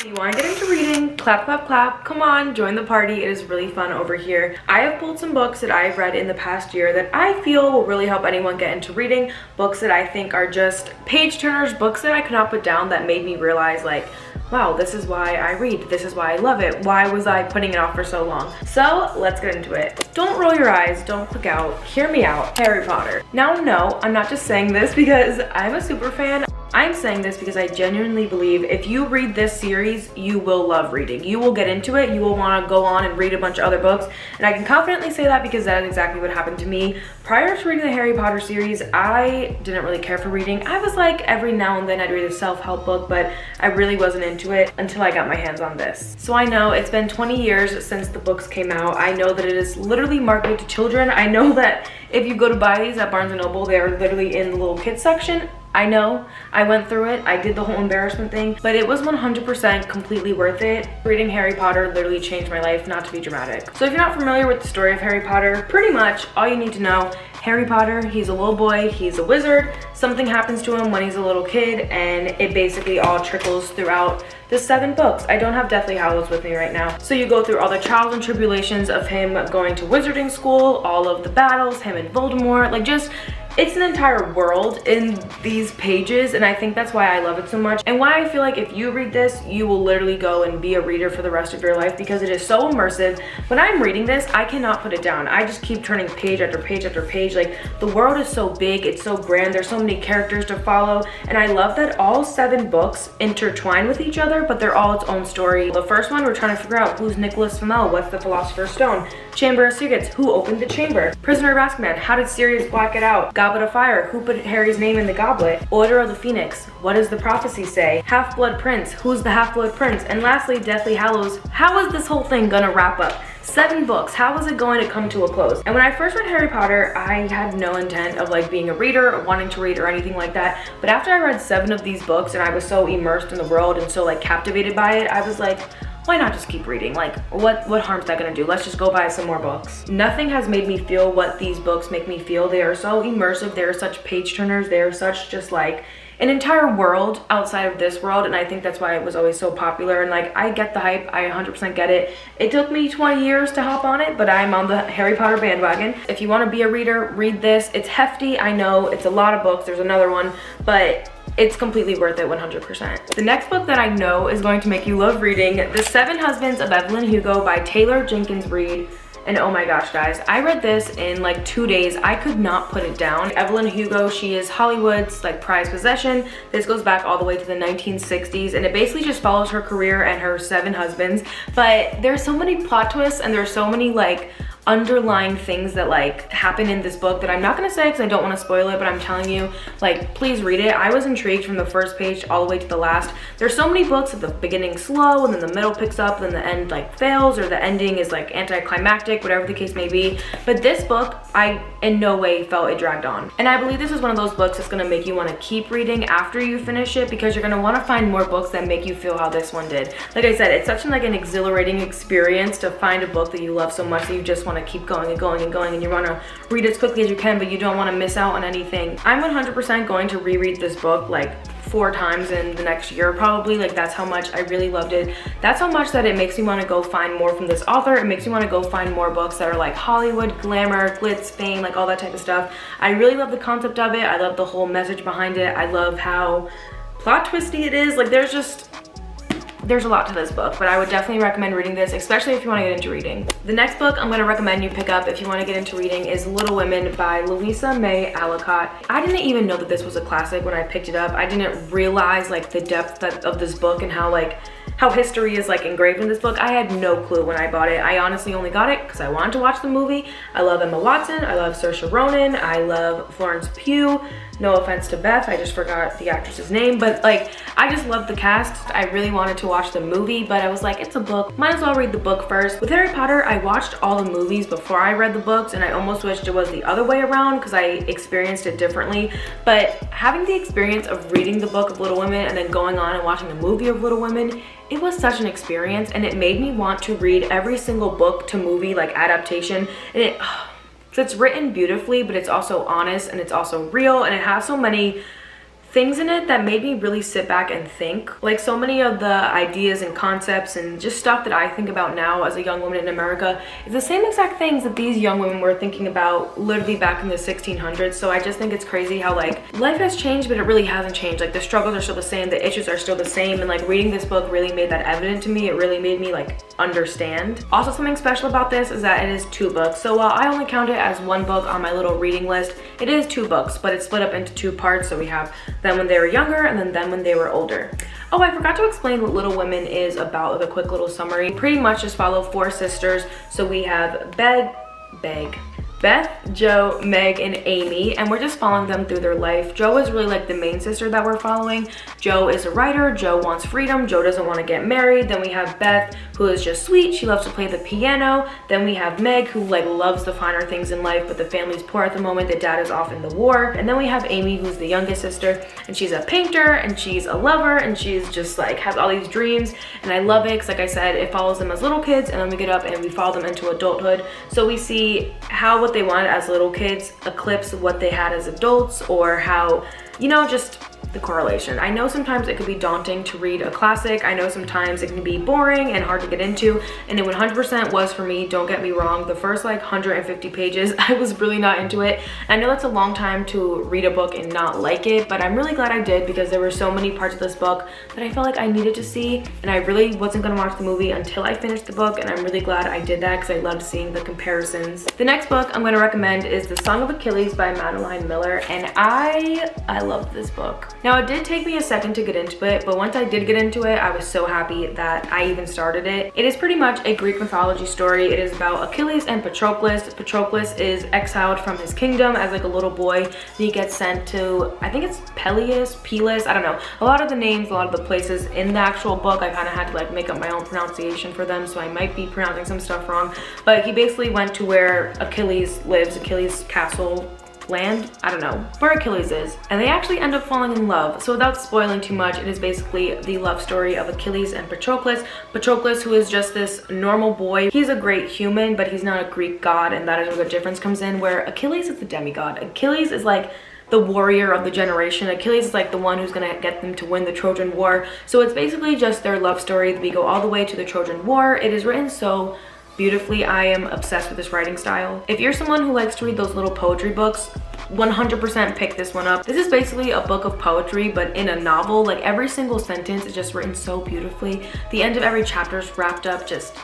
You want to get into reading? Clap, clap, clap. Come on, join the party. It is really fun over here. I have pulled some books that I've read in the past year that I feel will really help anyone get into reading. Books that I think are just page turners, books that I could not put down that made me realize like, wow, this is why I read. This is why I love it. Why was I putting it off for so long? So let's get into it. Don't roll your eyes. Don't click out. Hear me out. Harry Potter. Now, no, I'm not just saying this because I'm a super fan. I'm saying this because I genuinely believe if you read this series, you will love reading. You will get into it. You will want to go on and read a bunch of other books. And I can confidently say that because that is exactly what happened to me. Prior to reading the Harry Potter series, I didn't really care for reading. I was like, every now and then I'd read a self-help book, but I really wasn't into it until I got my hands on this. So I know it's been 20 years since the books came out. I know that it is literally marketed to children. I know that if you go to buy these at Barnes & Noble, they are literally in the little kids section. I know, I went through it, I did the whole embarrassment thing, but it was 100% completely worth it. Reading Harry Potter literally changed my life, not to be dramatic. So if you're not familiar with the story of Harry Potter, pretty much all you need to know, Harry Potter, he's a little boy, he's a wizard, something happens to him when he's a little kid, and it basically all trickles throughout the 7 books. I don't have Deathly Hallows with me right now. So you go through all the trials and tribulations of him going to wizarding school, all of the battles, him and Voldemort, like just, it's an entire world in these pages, and I think that's why I love it so much and why I feel like if you read this, you will literally go and be a reader for the rest of your life because it is so immersive. When I'm reading this, I cannot put it down. I just keep turning page after page after page. Like, the world is so big, it's so grand, there's so many characters to follow, and I love that all 7 books intertwine with each other, but they're all its own story. The first one, we're trying to figure out who's Nicholas Flamel, what's the Philosopher's Stone, Chamber of Secrets, who opened the chamber, Prisoner of Azkaban, how did Sirius black it out, Goblet of Fire, who put Harry's name in the goblet, Order of the Phoenix, what does the prophecy say, Half-Blood Prince, who's the Half-Blood Prince, and lastly, Deathly Hallows. How is this whole thing gonna wrap up? 7 books, how is it going to come to a close? And when I first read Harry Potter, I had no intent of like being a reader or wanting to read or anything like that. But after I read 7 of these books and I was so immersed in the world and so like captivated by it, I was like, why not just keep reading? Like, what harm's that gonna do? Let's just go buy some more books. Nothing has made me feel what these books make me feel. They are so immersive. They are such page turners. They are such just like an entire world outside of this world, and I think that's why it was always so popular. And like, I get the hype, I 100% get it. It took me 20 years to hop on it, but I'm on the Harry Potter bandwagon. If you want to be a reader, read this. It's hefty, I know, it's a lot of books. There's another one, but it's completely worth it 100%. The next book that I know is going to make you love reading, The 7 Husbands of Evelyn Hugo by Taylor Jenkins Reid. And oh my gosh, guys, I read this in like 2 days. I could not put it down. Evelyn Hugo, she is Hollywood's like prized possession. This goes back all the way to the 1960s, and it basically just follows her career and her 7 husbands. But there's so many plot twists and there's so many like underlying things that like happen in this book that I'm not gonna say because I don't want to spoil it, but I'm telling you, like, please read it. I was intrigued from the first page all the way to the last. There's so many books that the beginning slow and then the middle picks up and then the end like fails, or the ending is like anticlimactic, whatever the case may be. But this book, I in no way felt it dragged on. And I believe this is one of those books that's gonna make you want to keep reading after you finish it, because you're gonna want to find more books that make you feel how this one did. Like I said, it's such an exhilarating experience to find a book that you love so much that you just want to keep going and going and going, and you want to read as quickly as you can, but you don't want to miss out on anything. I'm 100% going to reread this book like 4 times in the next year probably. Like, that's how much I really loved it. That's how much that it makes me want to go find more from this author. It makes me want to go find more books that are like Hollywood, glamour, glitz, fame, like all that type of stuff. I really love the concept of it. I love the whole message behind it. I love how plot twisty it is. Like, there's a lot to this book, but I would definitely recommend reading this, especially if you want to get into reading. The next book I'm going to recommend you pick up if you want to get into reading is Little Women by Louisa May Alcott. I didn't even know that this was a classic when I picked it up. I didn't realize like the depth of this book and how history is like engraved in this book. I had no clue when I bought it. I honestly only got it because I wanted to watch the movie. I love Emma Watson, I love Saoirse Ronan, I love Florence Pugh. No offense to Beth, I just forgot the actress's name, but like, I just love the cast. I really wanted to watch the movie, but I was like, it's a book, might as well read the book first. With Harry Potter, I watched all the movies before I read the books, and I almost wished it was the other way around because I experienced it differently. But having the experience of reading the book of Little Women and then going on and watching the movie of Little Women, it was such an experience, and it made me want to read every single book to movie like adaptation. And it's written beautifully, but it's also honest and it's also real, and it has so many things in it that made me really sit back and think. Like, so many of the ideas and concepts and just stuff that I think about now as a young woman in America is the same exact things that these young women were thinking about literally back in the 1600s. So I just think it's crazy how like life has changed, but it really hasn't changed. Like, the struggles are still the same, the issues are still the same, and like reading this book really made that evident to me. It really made me like understand. Also, something special about this is that it is 2 books. So while I only count it as 1 book on my little reading list, it is 2 books, but it's split up into 2 parts. So we have them when they were younger and then them when they were older. Oh, I forgot to explain what Little Women is about, like a quick little summary. Pretty much just follow 4 sisters. So we have Beth, Jo, Meg, and Amy, and we're just following them through their life. Jo is really like the main sister that we're following. Jo is a writer. Jo wants freedom. Jo doesn't want to get married. Then we have Beth, who is just sweet. She loves to play the piano. Then we have Meg, who like loves the finer things in life, but the family's poor at the moment. The dad is off in the war. And then we have Amy, who's the youngest sister, and she's a painter, and she's a lover, and she's just like has all these dreams. And I love it because, like I said, it follows them as little kids, and then we get up and we follow them into adulthood. So we see how what they wanted as little kids eclipse what they had as adults, or how, you know, just the correlation. I know sometimes it could be daunting to read a classic. I know sometimes it can be boring and hard to get into, and it 100% was for me. Don't get me wrong, the first like 150 pages I was really not into it. I know that's a long time to read a book and not like it, but I'm really glad I did, because there were so many parts of this book that I felt like I needed to see, and I really wasn't gonna watch the movie until I finished the book, and I'm really glad I did that because I loved seeing the comparisons. The next book I'm going to recommend is The Song of Achilles by Madeline Miller, and I loved this book. Now, it did take me a second to get into it, but once I did get into it, I was so happy that I even started it. It is pretty much a Greek mythology story. It is about Achilles and Patroclus. Patroclus is exiled from his kingdom as like a little boy, and he gets sent to, I think it's Pelis, I don't know. A lot of the names, a lot of the places in the actual book, I kind of had to like make up my own pronunciation for them, so I might be pronouncing some stuff wrong. But he basically went to where Achilles lives, Achilles' castle, land, I don't know, where Achilles is, and they actually end up falling in love. So without spoiling too much, it is basically the love story of Achilles and Patroclus. Patroclus, who is just this normal boy, he's a great human, but he's not a Greek god, and that is where the difference comes in, where Achilles is the demigod. Achilles is like the warrior of the generation. Achilles is like the one who's gonna get them to win the Trojan War. So it's basically just their love story. We go all the way to the Trojan War. It is written so beautifully. I am obsessed with this writing style. If you're someone who likes to read those little poetry books, 100% pick this one up. This is basically a book of poetry, but in a novel. Like, every single sentence is just written so beautifully. The end of every chapter is wrapped up just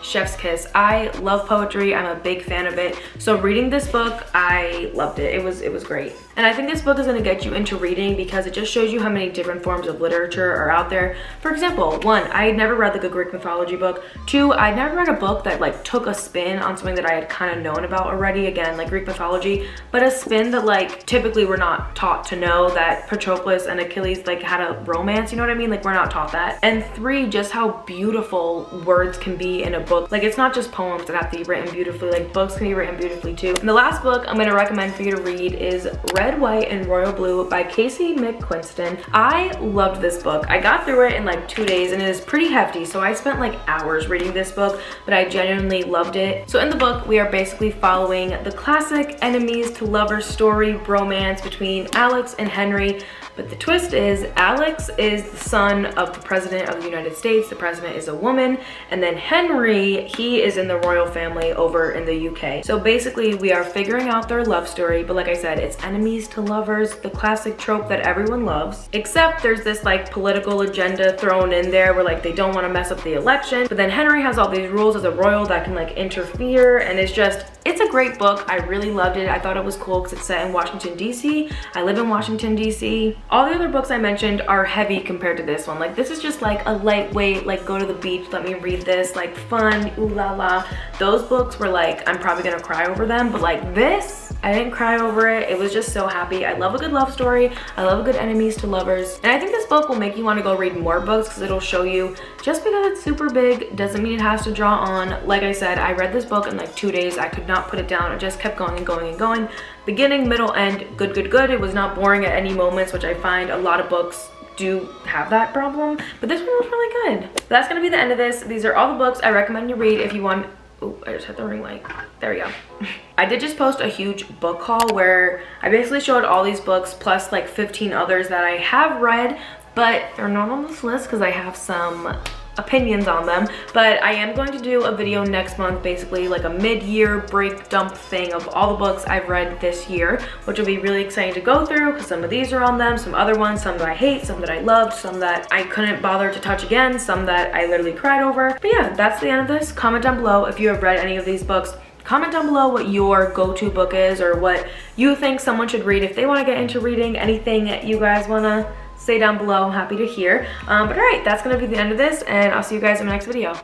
chef's kiss. I love poetry. I'm a big fan of it. So reading this book, I loved it. It was great. And I think this book is going to get you into reading because it just shows you how many different forms of literature are out there. For example, 1, I had never read like a Greek mythology book. 2, I'd never read a book that like took a spin on something that I had kind of known about already, again, like Greek mythology, but a spin that like typically we're not taught to know, that Patroclus and Achilles like had a romance, you know what I mean? Like, we're not taught that. And 3, just how beautiful words can be in a book. Like, it's not just poems that have to be written beautifully, like books can be written beautifully too. And the last book I'm going to recommend for you to read is Red, White, and Royal Blue by Casey McQuiston. I loved this book. I got through it in like 2 days, and it is pretty hefty, so I spent like hours reading this book, but I genuinely loved it. So in the book, we are basically following the classic enemies to lovers story bromance between Alex and Henry. But the twist is Alex is the son of the president of the United States. The president is a woman. And then Henry, he is in the royal family over in the UK. So basically we are figuring out their love story. But like I said, it's enemies to lovers, the classic trope that everyone loves. Except there's this like political agenda thrown in there where like they don't want to mess up the election. But then Henry has all these rules as a royal that can like interfere. And it's a great book. I really loved it. I thought it was cool because it's set in Washington, D.C. I live in Washington, D.C. All the other books I mentioned are heavy compared to this one. Like, this is just like a lightweight, like go to the beach, let me read this, like fun, ooh la la. Those books were like, I'm probably gonna cry over them, but like this, I didn't cry over it. It was just so happy. I love a good love story. I love a good enemies to lovers. And I think this book will make you want to go read more books because it'll show you, just because it's super big doesn't mean it has to draw on. Like I said, I read this book in like 2 days. I could not put it down. It just kept going and going and going. Beginning, middle, end, good, good, good. It was not boring at any moments, which I find a lot of books do have that problem, but this one was really good. That's gonna be the end of this. These are all the books I recommend you read if you want. Oh, I just hit the ring light. There we go. I did just post a huge book haul where I basically showed all these books plus like 15 others that I have read, but they're not on this list because I have some opinions on them. But I am going to do a video next month, basically like a mid-year break dump thing of all the books I've read this year, which will be really exciting to go through because some of these are on them, some other ones, some that I hate, some that I loved, some that I couldn't bother to touch again, some that I literally cried over. But yeah, that's the end of this. Comment down below if you have read any of these books. Comment down below what your go-to book is or what you think someone should read if they want to get into reading. Anything that you guys want to say down below, I'm happy to hear. But all right, that's gonna be the end of this, and I'll see you guys in my next video.